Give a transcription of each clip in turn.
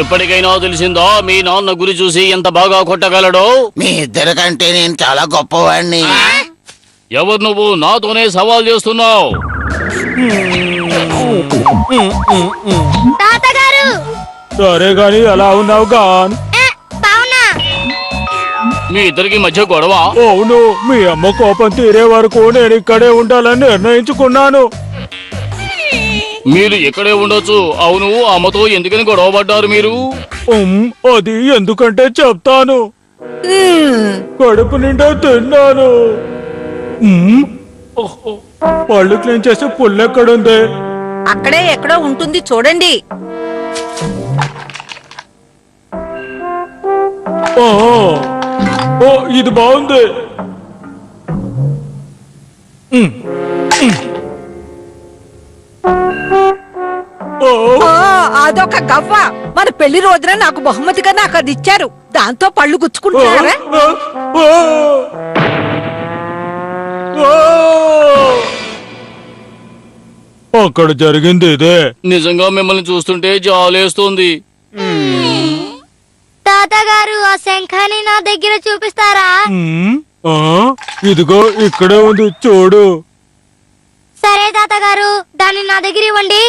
ఎప్పటికైనా తెలిసిందా మీ నాన్న గురి చూసి ఎంత బాగా కొట్టగలడో? మీ ఇద్దరి కంటే నేను చాలా గొప్పవాడిని. ఎవరు నువ్వు నాతోనే సవాల్ చేస్తున్నావు? తాతగారు సరే గాని ఎలా ఉన్నావు గాన్? బావునా? మీ ఇద్దరికి మధ్య గొడవ? అవును, మీ అమ్మ కోపం తీరే వరకు నేను ఇక్కడే ఉండాలని నిర్ణయించుకున్నాను. మీరు ఇక్కడే ఉండొచ్చు. అవును, అమ్మతో ఎందుకని గొడవ పడ్డారు మీరు? అది ఎందుకంటే చెప్తాను. కడుపు నిండా తిన్నాను. పళ్ళు క్లీన్ చేసే పుల్లెక్కడుంది? అక్కడే ఎక్కడో ఉంటుంది చూడండి. ఓ ఇది బాగుంది. అదొక గవ్వ. మన పెళ్లి రోజున నాకు బహుమతిగా నాకు అది ఇచ్చారు. దాంతో పళ్ళు గుచ్చుకుంటున్నారా? అక్కడ జరిగింది ఇదే. నిజంగా మిమ్మల్ని చూస్తుంటే జాలేస్తుంది. తాతగారు ఆ శంఖాన్ని నా దగ్గర చూపిస్తారా? ఇదిగో ఇక్కడే ఉంది చూడు. సరే తాతగారు, దాన్ని నా దగ్గర ఇవ్వండి.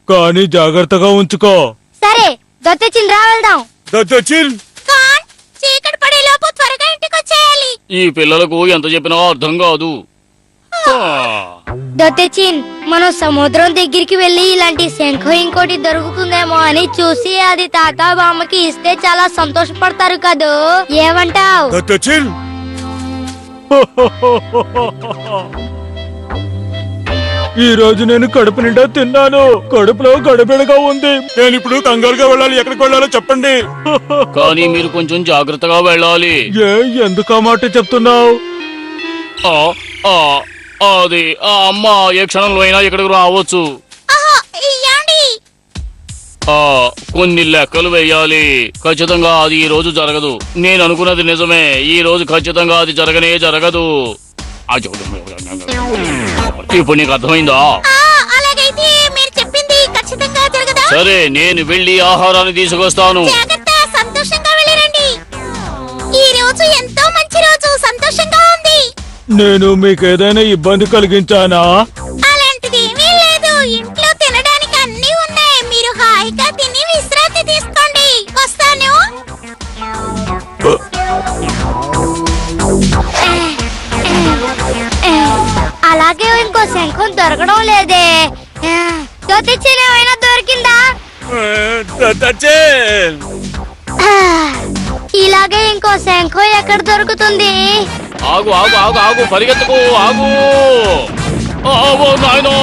కానీ జాగ్రత్తగా ఉంచుకో. సరే, దొత్తచిన్ రా వెళ్దాం. చీకటి పడే లోపు త్వరగా ఇంటికి వచ్చేయాలి. ఈ పిల్లలకు ఎంత చెప్పినా అర్థం కాదు. దొత్తచిన్, మనం సముద్రం దగ్గరికి వెళ్లి ఇలాంటి శంఖం ఇంకోటి దొరుకుతుందేమో అని చూసి అది తాత బామ్మకి ఇస్తే చాలా సంతోషపడతారు కదూ. ఏమంటావ్? ఈ రోజు నేను కడుపు నిండా తిన్నాను. కడుపులో గడబిడగా ఉంది. నేను ఇప్పుడు కంగారుగా వెళ్ళాలి. ఎక్కడికి వెళ్ళాలో చెప్పండి. కానీ మీరు కొంచెం జాగ్రత్తగా వెళ్ళాలి. ఎందుకు ఆ మాట చెప్తున్నావు? అది ఆ అమ్మ ఏ క్షణంలో అయినా ఇక్కడికి రావచ్చు. కొన్ని లెక్కలు వేయాలి. ఖచ్చితంగా అది ఈ రోజు జరగదు. నేను అనుకున్నది నిజమే. ఈ రోజు ఖచ్చితంగా అది జరగనే జరగదు. ఇప్పుడు నీకు అర్థమైందా? అలాగైతే మీరు చెప్పింది ఖచ్చితంగా జరగదా? సరే, నేను వెళ్ళి ఆహారాన్ని తీసుకొస్తాను. జాగ్రత్త, సంతోషంగా వెళ్ళిరండి. ఈ రోజు ఎంతో మంచి రోజు, సంతోషంగా ఉంది. నేను మీకేదైనా ఇబ్బంది కలిగించానా? అలాంటిది ఏమీ లేదు. ఇంట్లో తినడానికి అన్ని ఉన్నాయి. మీరు హాయిగా తిని విశ్రాంతి తీసుకోండి. వస్తాను. అలాగే ఇంకో శంఖం దొరకడం లేదే. దొత్తచిన్ ఏమైనా దొరికిందా? ఇలాగే ఇంకో శంఖం ఎక్కడ దొరుకుతుంది? ఆగు ఆగు ఆగు ఆగు, పరిగెత్తుకు, ఆగు. నాయనో,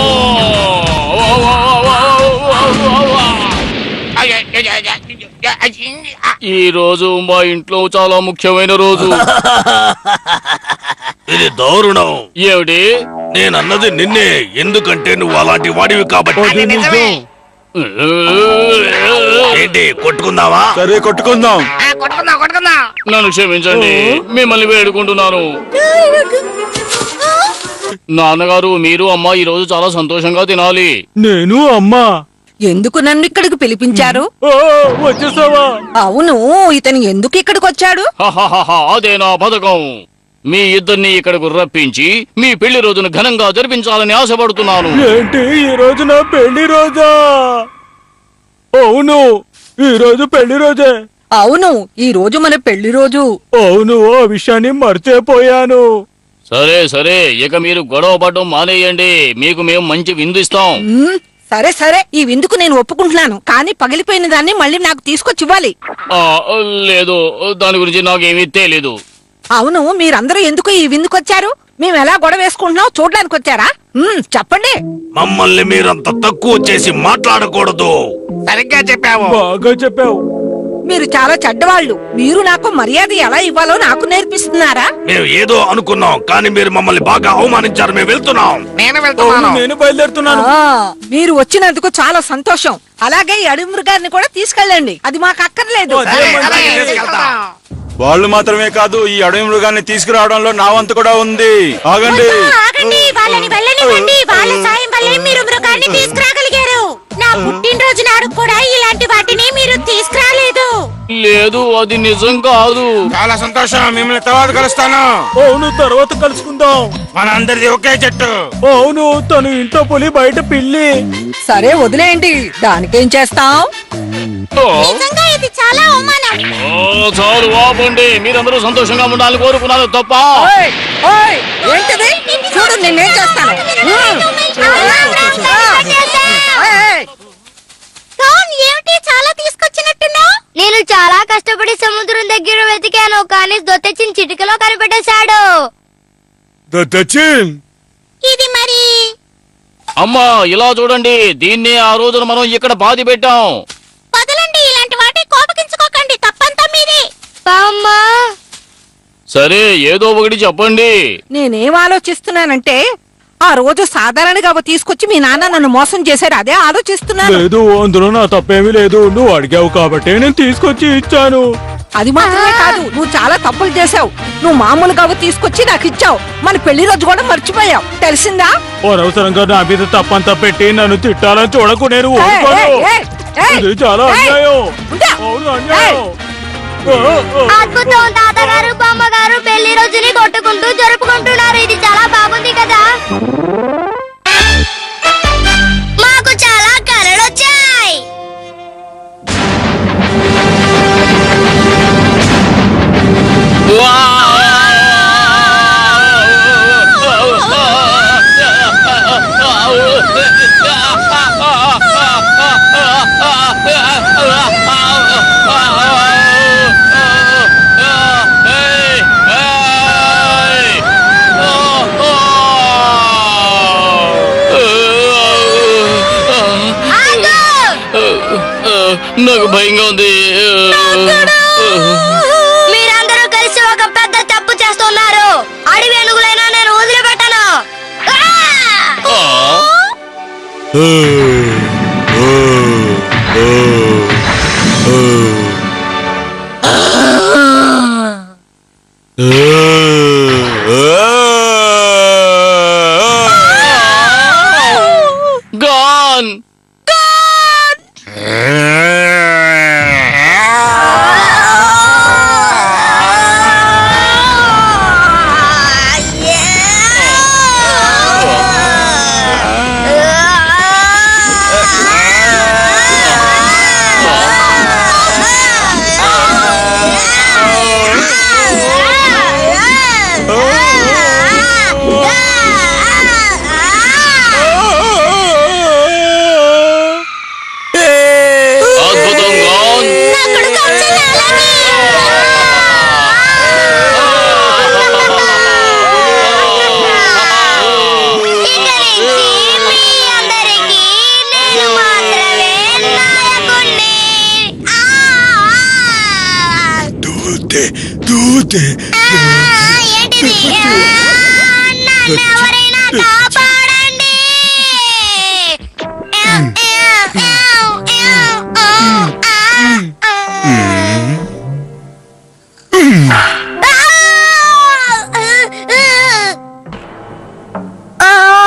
ఈ రోజు మా ఇంట్లో చాలా ముఖ్యమైన రోజు. ఇది దారుణం. ఏమిటి? నేనన్నది నిన్నే. ఎందుకంటే నువ్వు అలాంటి వాడివి కాబట్టి. ఏంటి, కొట్టుకుందావా? సరే, కొట్టుకుందాం. నన్ను క్షమించండి, మిమ్మల్ని వేడుకుంటున్నాను. నాన్నగారు, మీరు అమ్మ ఈ రోజు చాలా సంతోషంగా తినాలి. నేను అమ్మా. ఎందుకు నన్ను ఇక్కడికి పిలిపించారు? వచ్చేసావా? అవును, ఇతను ఎందుకు ఇక్కడికి వచ్చాడు? అదే నా పథకం. మీ ఇద్దరిని ఇక్కడకు రప్పించి మీ పెళ్లి రోజును ఘనంగా జరిపించాలని ఆశపడుతున్నాను. ఏంటి, ఈ రోజు నా పెళ్లి రోజా? అవును, ఈ రోజు పెళ్లి రోజే. అవును, ఈ రోజు మన పెళ్లి రోజు. అవును, ఆ విషయాన్ని మర్చిపోయాను. సరే సరే, ఇక మీరు గొడవ పడడం మానేయండి. మీకు మేము మంచి విందు ఇస్తాం. సరే సరే, ఈ విందుకు నేను ఒప్పుకుంటున్నాను. కానీ పగిలిపోయిన దాన్ని మళ్ళీ నాకు తీసుకొచ్చి ఇవ్వాలి. లేదు, దాని గురించి నాకేమీ తెలీదు. అవును, మీరందరూ ఎందుకు ఈ విందుకొచ్చారు? మేము ఎలా గొడవ వేసుకుంటున్నాం చూడడానికి వచ్చారా? చెప్పండి. మమ్మల్ని మీరంత తక్కువ చేసి మాట్లాడకూడదు. సరిగ్గా చెప్పావు. బాగా చెప్పావు. మీరు చాలా చెడ్డవాళ్ళు. మీరు నాకు మర్యాద ఎలా ఇవ్వాలో నాకు నేర్పిస్తున్నారా? మేము ఏదో అనుకున్నాం, కానీ మీరు మమ్మల్ని బాగా అవమానించారు. మేము వెళ్తున్నాం. నేను వెళ్తున్నాను. నేను బయలుదేరుతున్నాను. మీరు వచ్చినందుకు చాలా సంతోషం. అలాగే ఈ అడవి మృగాన్ని కూడా తీసుకెళ్ళండి. అది మాకు అక్కర్లేదు. అలాగే తీసుకెళ్తాం. వాళ్ళు మాత్రమే కాదు, ఈ అడవి మృగాన్ని తీసుకురావడంలో నా వంతు కూడా ఉంది. ఆగండి. ఆగండి, వాళ్ళని వెళ్ళనివ్వండి. వాళ్ళ సాయం వల్లే మీరు మృగాన్ని తీసుకురాగలిగారు. నా పుట్టినరోజు నాడు కూడా ఇలాంటి వాటిని మీరు తీసుకురాలేదు. లేదు, అది నిజం కాదు. చాలా సంతోషం, మిమ్మల్ని తర్వాత కలుస్తాను. అవును, తర్వాత కలుసుకుందాం. మనందరిది ఒకే చెట్టు. అవును, తను ఇంట్లో పులి బయట పిల్లి. సరే వదిలేయండి, దానికేం చేస్తాం? ఓ, నిజంగా ఇది చాలా అవమానం. చాలు ఆపండి. మీరందరూ సంతోషంగా ఉండాలని కోరుకున్నారు తప్ప. ఓయ్, ఓయ్, ఏంటిది? చూడు నేనేం చేస్తాను. ఏయ్, టోన్, ఏమిటి చాలా తీసుకొచ్చినట్టున్నావు? నేను చాలా కష్టపడి సముద్రం దగ్గర వెతికాను, కానీ దొత్తెచ్చిన చిటికలో కనిపెట్టేశాడు. ఇది మరి అమ్మా, ఇలా చూడండి. దీన్నే ఆ రోజున మనం ఇక్కడ బాధి పెట్టాం. వదలండి, ఇలాంటి వాటి కోపగించుకోకండి, తప్పంతా మీదే. బామ్మా, సరే, ఏదో ఒకటి చెప్పండి. నేనేం ఆలోచిస్తున్నానంటే ఆ రోజు సాధారణంగా తీసుకొచ్చి మీ నాన్న నన్ను మోసం చేశారు, అదే ఆలోచిస్తున్నాను. లేదు, అందులో నా తప్పేమీ లేదు. నువ్వు అడిగావు కాబట్టి నేను తీసుకొచ్చి ఇచ్చాను. అది మాత్రమే కాదు, నువ్వు చాలా తప్పులు చేశావు. నువ్వు మామూలుగా తీసుకొచ్చి నాకు ఇచ్చావు, మన పెళ్లి రోజు కూడా మర్చిపోయావు, తెలిసిందా? అనవసరంగా నా మీద తప్పంతా పెట్టి నన్ను తిట్టాలని చూడకు, నేను ఏయ్, ఊరుకోను. ఏయ్, ఏయ్, ఏయ్, ఇది చాలా ఏయ్, అన్యాయం. ఉందా? అవును, అన్యాయం. అద్భుతం. తాతగారు బామ్మగారు పెళ్లి రోజుని కొట్టుకుంటూ జరుపుకుంటున్నారు. ఇది చాలా బాగుంది కదా. మాకు చాలా కలలు వచ్చాయి. నాకు భయంగా ఉంది. మీరందరూ కలిసి ఒక పెద్ద తప్పు చేస్తున్నారు. అడవి ఏనుగులైనా నేను వదిలిపెట్టను. గాన్ అద్భుతం గాన్. ఇక నుంచి మీ అందరికీ నేను మాత్రమే నాయకుణ్ణి. ఏంటిది? నన్ను ఎవరైనా కాపాడండి.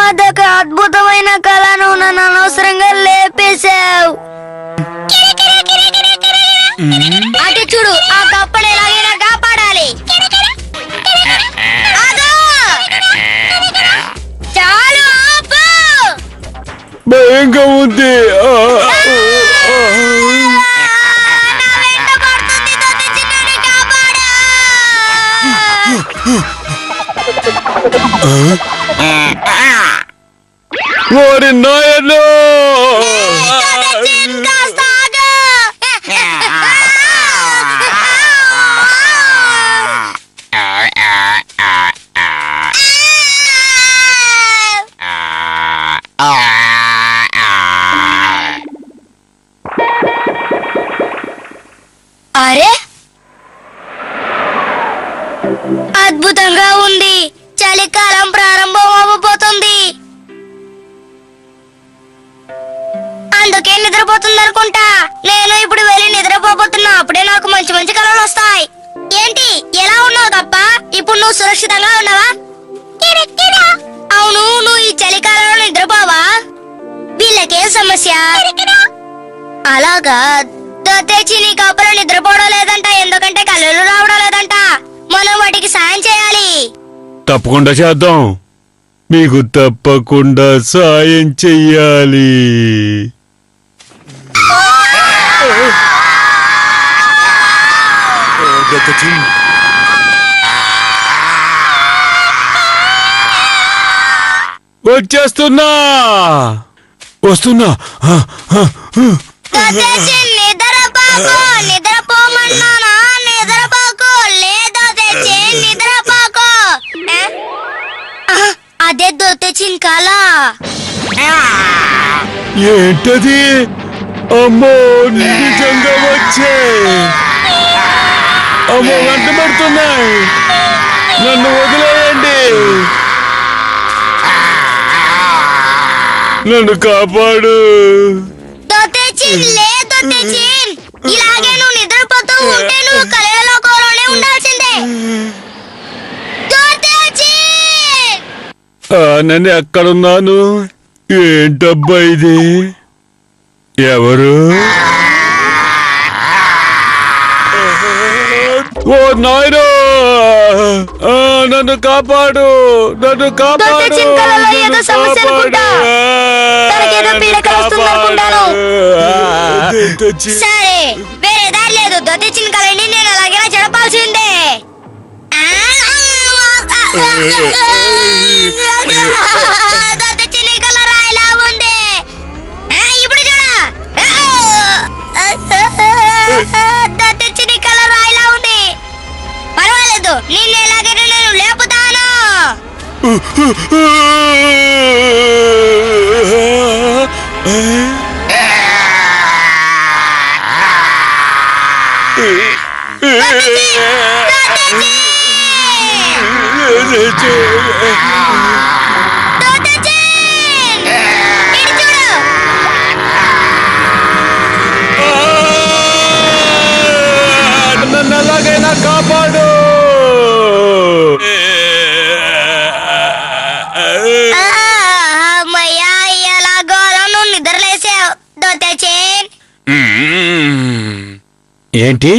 అదొక అద్భుతమైన కళను నన్ను అనవసరంగా లేపేశావు. అటు చూడు, ఆ కప్పని ఎలాగైనా కాపాడాలి. అదో! చాలు, ఆపు! భయంగా ఉంది. నా వెంట పడుతుంది, దొంగ చిన్నని కాపాడు! ఓరి నాయనో! కాస్త ఆగు! అరే, అద్భుతంగా ఉంది. చలికాలం ప్రారంభం అవ్వబోతుంది. అందుకే నిద్రపోతుంది అనుకుంటా. నేను ఇప్పుడు వెళ్ళి నిద్రపోతున్నా. అప్పుడే నాకు మంచి మంచి కలలు వస్తాయి. ఏంటి, ఎలా ఉన్నావు తప్ప? ఇప్పుడు నువ్వు సురక్షితంగా ఉన్నావా? అవును, నువ్వు ఈ చలికాలంలో నిద్రపోవా? వీళ్ళకేం సమస్య? అలాగా, దొత్తేచి నీ కప్పులు నిద్రపోవడం లేదంట, ఎందుకంటే కళ్ళు రావడం లేదంట. మనం వాటికి సాయం చేయాలి. తప్పకుండా చేద్దాం. మీకు తప్పకుండా సాయం చెయ్యాలి. వచ్చేస్తున్నా వస్తున్నా. దొత్తేచి నిద్రపోకు, నిద్రపోమన్నానా? నిద్రపోకు, లేదు దొత్తేచి నిద్రపోకు. అదే దొత్తేచి కళ. ఏంటది? అమ్మో, నిజంగా వచ్చే. అమ్మో, వెంట పడుతున్నాయి. నన్ను వదిలేయండి. నన్ను కాపాడు. దొత్తేచి లేదు దొత్తేచి, ఇలాగే నువ్వు నిద్రపోతూ ఉంటే నువ్వు కళలో కోలోనే ఉండాల్సిందే. దొత్తేచి! నన్ను ఎక్కడున్నాను? ఏంటబ్బా ఇది? ఎవరు? ఓ నాయనో, నన్ను కాపాడు, నన్ను కాపాడు. దొత్తేచి కళలో ఏదో సమస్య అనుకుంటా. తనకేదో పీడకల వస్తుందనుకుంటాను. సరే, వేరే దారి లేదు. దొత్తేచి కళని నేను అలాగైనా చెడపాల్సిందే. దొత్తేచి కళ రాయిలా ఉంది. ఇప్పుడు చూడ. దొత్తేచి కళ రాయిలా ఉంది. పర్వాలేదు, నిన్ను ఎలాగైనా నేను లేపుతాను. నన్ను ఎలాగైనా కాపాడు. అమ్మయ్యా, ఎలాగో నువ్వు నిద్రలేసావు దొత్తేచి. ఏంటి?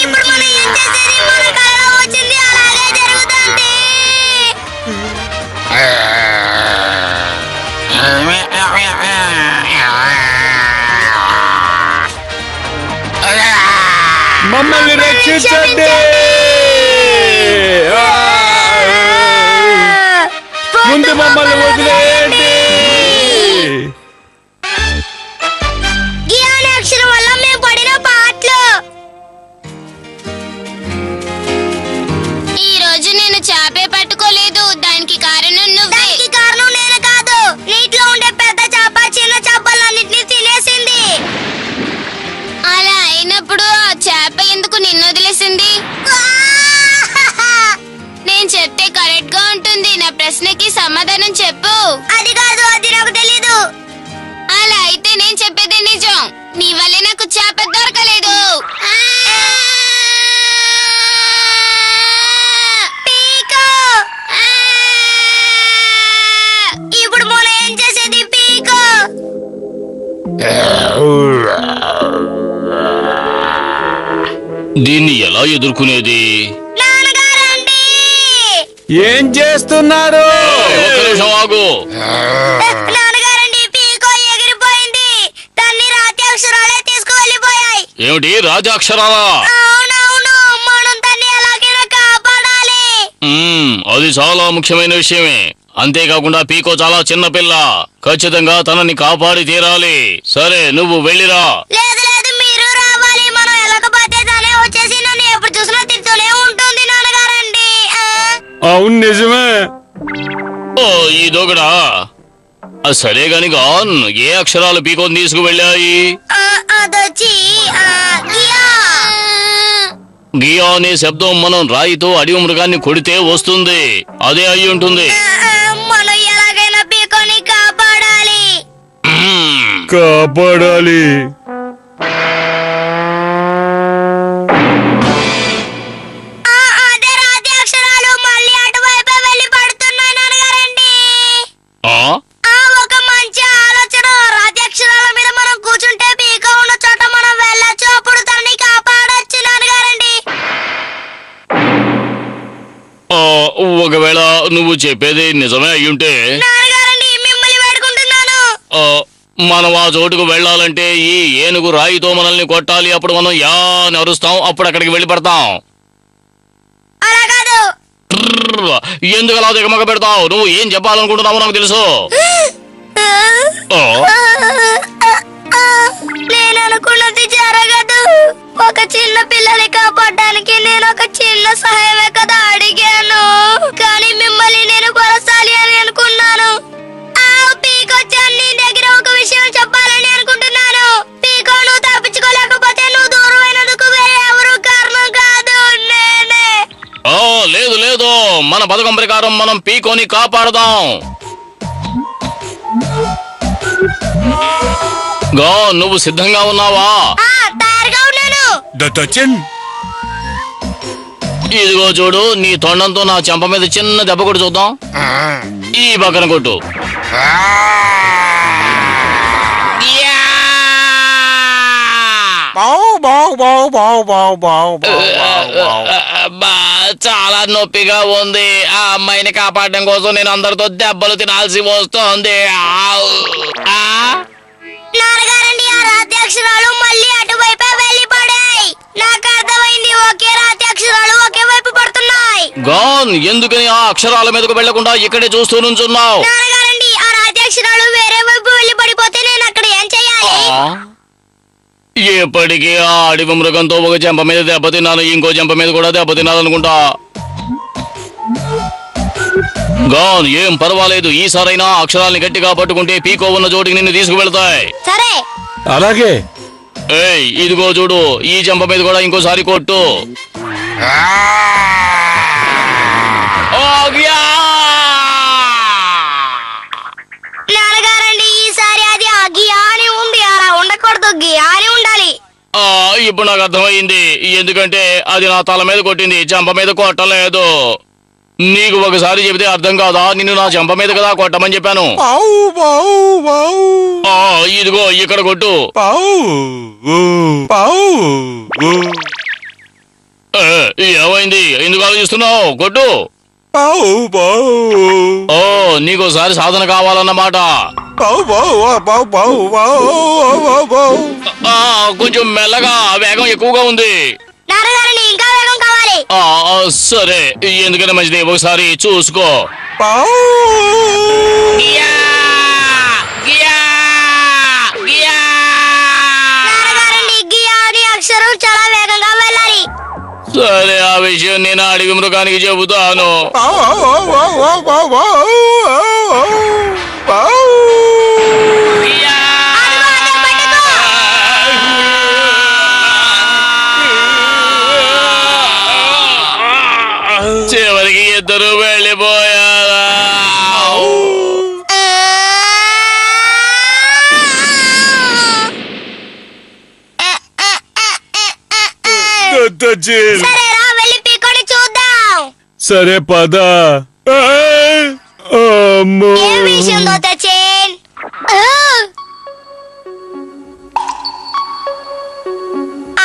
ఇప్పుడు మనం ఏం చేసేది? మన కళలో వచ్చింది అలాగే జరుగుతుంది. మమ్మల్ని రక్షించండి. ముందు మమ్మల్ని వదిలేయండి. జ్ఞాన అక్షరం వల్ల మేము పడిన పాటలు. ఈ రోజు నేను చేపే పట్టుకోలేదు. దానికి కారణం నువ్వే. దానికి కారణం నేను కాదు. నీటిలో ఉండే పెద్ద చేప చిన్న చేపలన్నిటినీ తినేసింది. అలా అయినప్పుడు ఆ చేప ఎందుకు నిన్ను వదిలేసింది? నేను చెప్తే కరెక్ట్ గా ఉంటుంది. నా ప్రశ్నకి సమాధానం చెప్పు. అది కాదు, అది నాకు తెలీదు. అలా అయితే నేను చెప్పేది నిజం. నీ వల్లే నాకు చేప దొరకలేదు. పీకో. ఇప్పుడు మనం ఏం చేసేది? పీకో. దీన్ని ఎలా ఎదుర్కొనేది? నాన్నగారండి. ఏం చేస్తున్నారు? ఒక్క నిమిషం ఆగు. నాన్నగారండి, పీకో ఎగిరిపోయింది. దాన్ని రాతి అక్షరాలే తీసుకువెళ్ళిపోయాయి. ఏమిటి రాజాక్షరాలా? అవునవును, మనం దాన్ని ఎలాగైనా కాపాడాలి. అది చాలా ముఖ్యమైన విషయమే. అంతేకాకుండా పీకో చాలా చిన్న పిల్ల. ఖచ్చితంగా తనని కాపాడి తీరాలి. సరే, నువ్వు వెళ్ళిరా. లేదు లేదు, మీరు రావాలి. మనం ఎలాగపోతే తనే వచ్చేసి నన్ను ఎప్పుడు చూసినా తింటూనే ఉంటుంది. నాన్నగారండి. అవును, నిజమే. ఓ, ఈ దూకడా. సరే గాని గాన్, ఏ అక్షరాలు పీకోని తీసుకువెళ్ళాయి? అదొచ్చి గియా. గియా అనే శబ్దం మనం రాయితో అడవి మృగాన్ని కొడితే వస్తుంది. అదే అయి ఉంటుంది. మనం ఎలాగైనా పీకోని కాపాడాలి. కాపాడాలి. అదే రాతి అక్షరాలు. నువ్వు చెప్పేది నిజమే అయ్యుంటే నాన్నగారండి మిమ్మల్ని వేడుకుంటున్నాను. మనం ఆ చోటుకు వెళ్ళాలంటే ఈ ఏనుగు రాయితో మనల్ని కొట్టాలి. అప్పుడు మనం యా అని అరుస్తాం. అప్పుడు అక్కడికి వెళ్ళి పడతాం. అలా కాదు. ఎందుకు అలా దిగమగ పెడతావు? నువ్వు ఏం చెప్పాలనుకుంటున్నావో నాకు తెలుసు. నేను అనుకున్నది జరగదు. ఒక చిన్న పిల్లని కాపాడడానికి నేను ఒక చిన్న సహాయమే కదా అడిగాను. కానీ మిమ్మల్ని నేను కొలసాలి అని అనుకున్నాను. పీకొచ్చాను. నీ దగ్గర ఒక విషయం చెప్పాలని అనుకుంటున్నాను. పీకో, నువ్వు తప్పించుకోలేకపోతే నువ్వు దూరం అయినందుకు వేరే ఎవరు కారణం కాదు, నేనే. లేదు లేదు, మన పథకం ప్రకారం మనం పీకోని కాపాడదాం. గా నువ్వు సిద్ధంగా ఉన్నావా? తయారుగా ఉన్నాను. దత్తచ్చన్ ఇదిగో చూడు, నీ తొండంతో నా చెంప మీద చిన్న దెబ్బ కొట్టి చూద్దాం. ఈ పక్కన కొట్టు. చాలా నొప్పిగా ఉంది. ఆ అమ్మాయిని కాపాడడం కోసం నేను అందరితో దెబ్బలు తినాల్సి వస్తోంది. నాన్నగారండి, ఆ రాతి అక్షరాలు మళ్ళీ అటువైపే వెళ్ళిపడాయి. నాకు అర్థమైంది. ఒకే రాతి అక్షరాలు ఒకే వైపు పడుతున్నాయి. గాన్, ఎందుకని ఆ అక్షరాల మీదకు వెళ్లకుండా ఇక్కడే చూస్తూ నుంచున్నావు? నాన్నగారండి, ఆ రాతి అక్షరాలు వేరే వైపు వెళ్ళి పడిపోతే నేను అక్కడ ఏం చెయ్యాలి? ఎప్పటికీ ఆ అడవి మృగంతో ఒక చెంప మీద దెబ్బతిన్నాను. ఇంకో చెంప మీద కూడా దెబ్బతిన్నాననుకుంటా. గాన్, ఏం పర్వాలేదు. ఈసారైనా అక్షరాల్ని గట్టిగా పట్టుకుంటే పీకో ఉన్న చోటికి నిన్ను తీసుకువెళ్తాయి. సరే. అలాగే. ఏయ్, ఇదిగో చూడు, ఈ చెంప మీద కూడా ఇంకోసారి కొట్టు. నాన్నగారండి, ఈసారి అది గియా అని ఉంది. అలా ఉండకూడదు, గియా అని ఉండాలి. ఇప్పుడు నాకు అర్థమైంది. ఎందుకంటే అది నా తల మీద కొట్టింది, చెంప మీద కొట్టలేదు. నీకు ఒకసారి చెబితే అర్థం కాదా? నిన్ను నా చెంప మీద కదా కొట్టమని చెప్పాను. ఇదిగో ఇక్కడ కొట్టు. ఏమైంది? ఎందుకు ఆలోచిస్తున్నావు? కొట్టు. నీకోసారి సాధన కావాలన్నమాట. కొంచెం మెల్లగా, వేగం ఎక్కువగా ఉంది. నాన్నగారండి, ఇంకా వేగం కావాలి. సరే, ఎందుకంటే మంచిది. ఒకసారి చూసుకో. నాన్నగారండి, గియా అనే అక్షరం చాలా వేగంగా వెళ్ళాలి. సరే, ఆ విషయం నేను అడవి మృగానికి చెబుతాను. చివరికి ఇద్దరు వెళ్ళిపోయారా? సరేరా, వెళ్ళి పీకొని చూద్దాం. సరే పద. అమ్మో. ఏ విషయంలో తెచ్చేన్?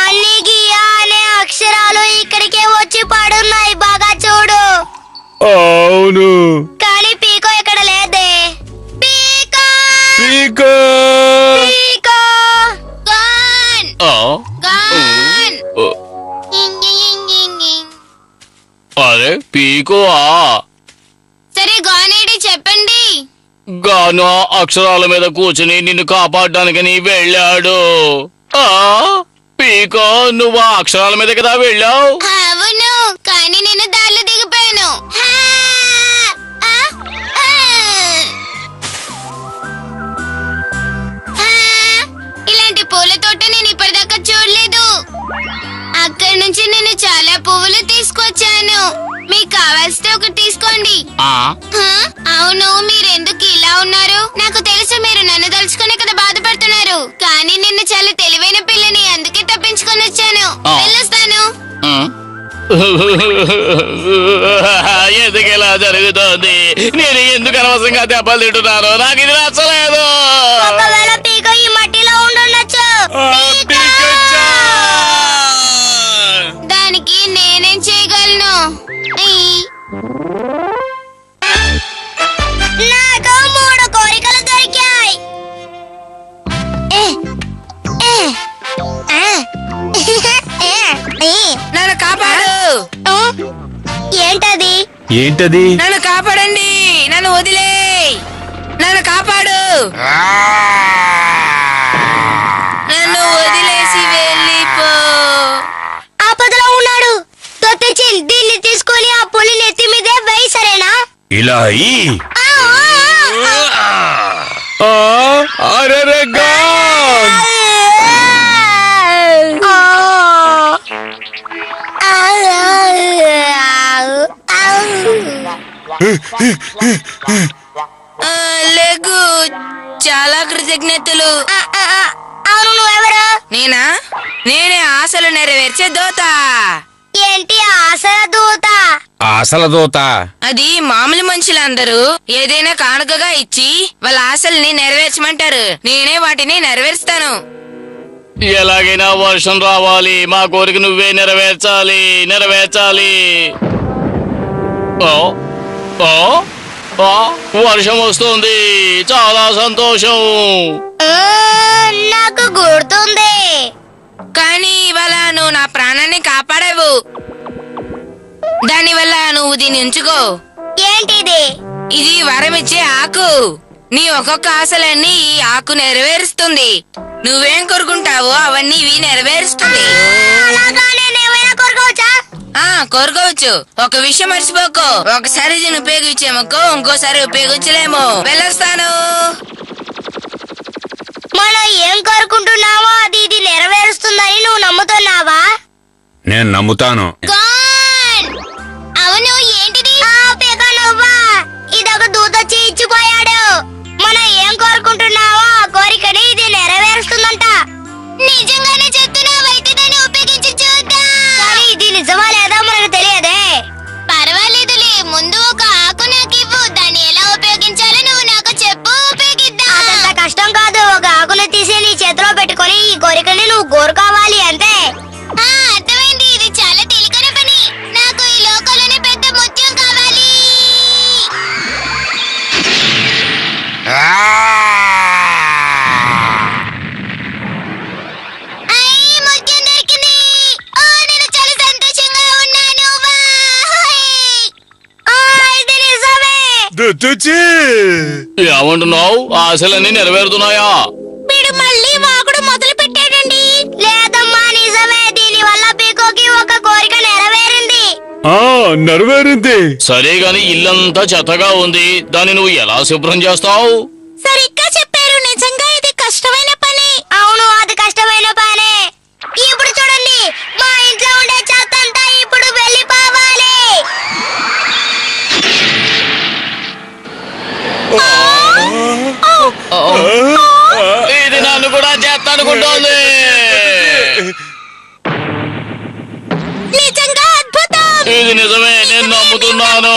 అన్ని గియా అనే అక్షరాలు ఇక్కడికే వచ్చి పడున్నాయి. బాగా చూడు. అవును. కానీ పీకో ఇక్కడ లేదే. Pico, Pico. Pico. Gone gone. అరే పీకో. సరే, గానేడి చెప్పండి. గాను అక్షరాల మీద కూర్చుని నిన్ను కాపాడడానికని వెళ్ళాడు. పీకో, నువ్వు ఆ అక్షరాల మీద కదా వెళ్ళావు? అవును, కానీ నేను దారిలో దిగిపోయాను. ఇలాంటి పూల తోట నేను ఇప్పటిదాకా చూడలేదు. అక్కడి నుంచి నేను చాలా పువ్వులు తీసుకొచ్చాను. మీకు కావాల్సిన ఒకటి తీసుకోండి. అవును, మీరెందుకు ఇలా ఉన్నారు? నాకు తెలుసు, మీరు నన్ను తలుచుకునే కదా బాధపడుతున్నారు. కానీ నిన్ను చాలా తెలివైన పిల్లని, అందుకే తప్పించుకొని వచ్చాను. వెళ్ళొస్తాను. ఎందుకు ఇలా జరుగుతోంది? నేను ఎందుకు అనవసరంగా దెబ్బలు తింటున్నాను? నాకు ఇది నచ్చలేదు. ఒకవేళ పీకో ఈ మట్టిలో ఉండుండొచ్చు. దానికి నేనేం చేయగలను? ఏంటది? నన్ను కాపాడండి, నన్ను వదిలే, నన్ను కాపాడు, నన్ను వదిలేసి వెళ్ళిపో. ఆపదలో ఉన్నాడు. తొత్తిచిన్, దీన్ని తీసుకొని ఆ పులి నెత్తి మీదే వేయి, సరేనా? ఇలా అయ్యి అరే గాడ్! లేగు, చాలా కృతజ్ఞతలు. అవును, నువ్వెవరు? నేనా? నేనే ఆశలు నెరవేర్చే దోత. ఏంటి ఆశల దూత? అసలు దూత. అది మామూలు మనుషులందరూ ఏదైనా కానుకగా ఇచ్చి వాళ్ళ ఆశల్ని నెరవేర్చమంటారు. నేనే వాటిని నెరవేరుస్తాను. ఎలాగైనా వర్షం రావాలి, మా కోరిక నువ్వే నెరవేర్చాలి, నెరవేర్చాలి. ఓ ఓ ఓ, వర్షం వస్తుంది, చాలా సంతోషం. నాకు గుర్తుంది. కానీ ఇవాళ నువ్వు నా ప్రాణాన్ని కాపాడావు. దానివల్ల నువ్వు దీన్ని ఉంచుకో. ఏంటిది? ఇది వరమిచ్చే ఆకు. నీ ఒక్కొక్క ఆశలన్నీ ఈ ఆకు నెరవేరుస్తుంది. నువ్వేం కోరుకుంటావో అవన్నీ ఇవి నెరవేరుస్తుంది. అలాగా నేనేమైనా కోరుకోవచ్చా? కోరుకోవచ్చు. ఒక విషయం మర్చిపోకు, ఒకసారి దీన్ని ఉపయోగించామకో ఇంకోసారి ఉపయోగించలేము. వెళ్ళొస్తాను. మనం ఏం కోరుకుంటున్నావో అది ఇది నెరవేరుస్తుందని నువ్వు నమ్ముతున్నావా? నేను నమ్ముతాను. గాన్! అవును, ఏంటిది? నువ్వా? ఇదొక దూత వచ్చి ఇచ్చిపోయాడు. మనం ఏం కోరుకుంటున్నావో ఆ కోరికని ఇది నెరవేరుస్తుందంట. నిజంగానే చెప్తున్నావైతే దాన్ని ఉపయోగించి చూద్దాం. కానీ ఇది నిజమా లేదా మనకు తెలియదే. పర్వాలేదులే, ముందు ఒక ఆకు నాకు ఇవ్వు. దాన్ని ఎలా ఉపయోగించాలో నువ్వు నాకు చెప్పు, ఉపయోగిద్దాం. అదంత కష్టం కాదు. ఒక ఆకుని తీసి నీ చేతిలో పెట్టుకొని ఈ కోరికని నువ్వు కోరుకోవాలి అంతే. అర్థమైంది. ఇది చాలా తేలికైన పని. నాకు ఈ లోకంలోనే పెద్ద ముత్యం కావాలి. ముత్యం దొరికింది. నేను చాలా సంతోషంగా ఉన్నాను. ఇది నిజమే. ఏమంటున్నావు? ఆశలన్నీ నెరవేరుతున్నాయా? వీడు మళ్ళీ వాగుడు మొదలు పెట్టాడండి. లేదమ్మా, నిజమే. దీని వల్ల పీకోకి ఒక కోరిక నెరవేరింది. నెరవేరింది. సరే గాని ఇల్లంతా చెత్తగా ఉంది, దాన్ని నువ్వు ఎలా శుభ్రం చేస్తావు? సరిగ్గా చెప్పారు. నిజంగా ఇది కష్టమైన పని. అవును, అది కష్టమైన పనే. ఇప్పుడు చూడండి, మా ఇంట్లో ఉండే చెత్త అంతా ఇప్పుడు వెళ్ళిపోవాలి. ఇది నన్ను కూడా చెత్త అనుకుంటోంది. నిజంగా అద్భుతం. ఇది నిజమే, నేను నమ్ముతున్నాను.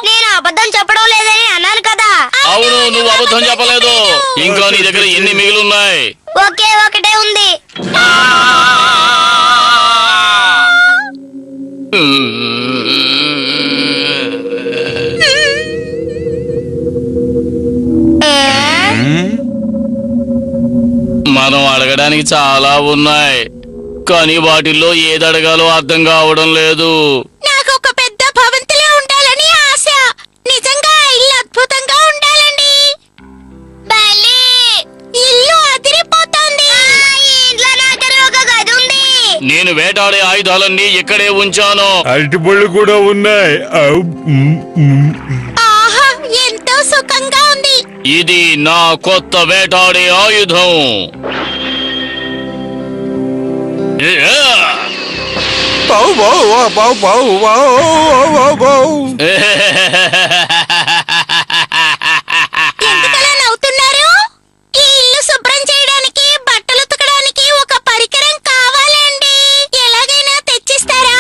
నేను అబద్ధం చెప్పడం లేదని అన్నాను కదా. అవును, నువ్వు అబద్ధం చెప్పలేదు. ఇంకా నీ దగ్గర ఎన్ని మిగిలిన్నాయి? ఒకే ఒకటే ఉంది. మనం అడగడానికి చాలా ఉన్నాయి, కానీ వాటిల్లో ఏది అడగాలో అర్థం కావడం లేదు. నాకు ఒక పెద్ద భవంతిలో ఉండాలని ఆశ. నిజంగా ఇల్లు అద్భుతంగా ఉండాలండి. ఇల్లు అదిరిపోతుంది. ఇంట్లో నాకని ఒక గది ఉంది. నేను వేటాడే ఆయుధాలన్నీ ఇక్కడే ఉంచాను. అరటిపళ్ళు కూడా ఉన్నాయి. ఆహా, ఎంతో సుఖంగా ఉంది. ఇది నా కొత్త వేటాడే ఆయుధం. ఎందుకలా నవ్వుతున్నారు? ఈ ఇల్లు శుభ్రం చేయడానికి, బట్టలు ఉతకడానికి ఒక పరికరం కావాలండి. ఎలాగైనా తెచ్చిస్తారా?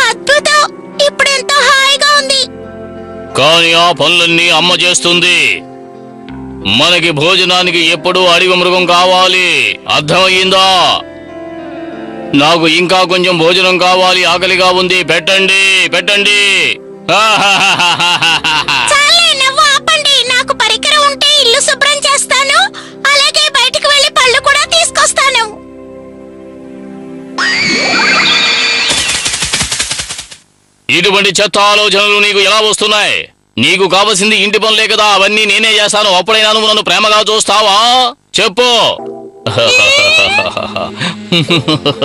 అద్భుతం. ఇప్పుడు ఎంతో హాయిగా ఉంది. కానీ ఆ పనులన్నీ అమ్మ చేస్తుంది. మనకి భోజనానికి ఎప్పుడూ అడవి మృగం కావాలి, అర్థమయ్యిందా? నాకు ఇంకా కొంచెం భోజనం కావాలి, ఆకలిగా ఉంది. పెట్టండి, పెట్టండి. చాలే, నవ్వు ఆపండి. నాకు పరికరం ఉంటే ఇల్లు శుభ్రం చేస్తాను. అలాగే బయటికి వెళ్ళి ఇటువంటి చెత్త ఆలోచనలు నీకు ఎలా వస్తున్నాయి? నీకు కావలసింది ఇంటి పనులే కదా, అవన్నీ నేనే చేస్తాను. అప్పుడైనా నువ్వు నన్ను ప్రేమగా చూస్తావా? చెప్పు.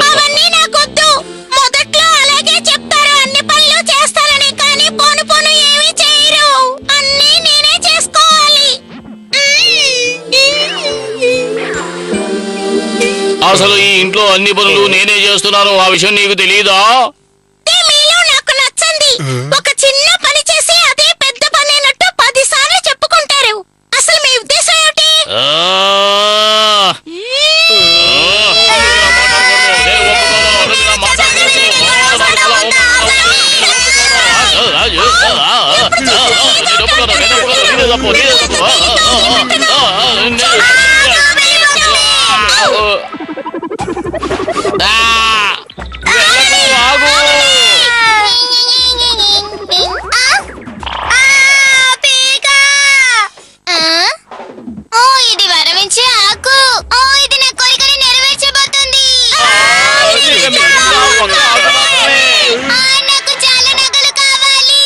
అవన్నీ నాకొద్దు. మొదట్లో అలాగే చెప్తారు, అన్ని పనులు చేస్తారని. కానీ పోను పోను ఏమీ చేయరు. అన్నీ నేనే చేసుకోవాలి. అసలు ఈ ఇంట్లో అన్ని పనులు నేనే చేస్తున్నాను, ఆ విషయం నీకు తెలీదా? మీలో నాకు నచ్చంది. ఒక చిన్న పని చేసి అదే పెద్ద పని అన్నట్టు 10 సార్లు చెప్పుకుంటారు. అసలు మీ ఉద్దేశం ఏమిటి? ఆ! ఓ, ఇది వరమించే ఆకు. ఓ, ఇది నా కోరికని నెరవేర్చబోతుంది. నాకు చాలా నగలు కావాలి.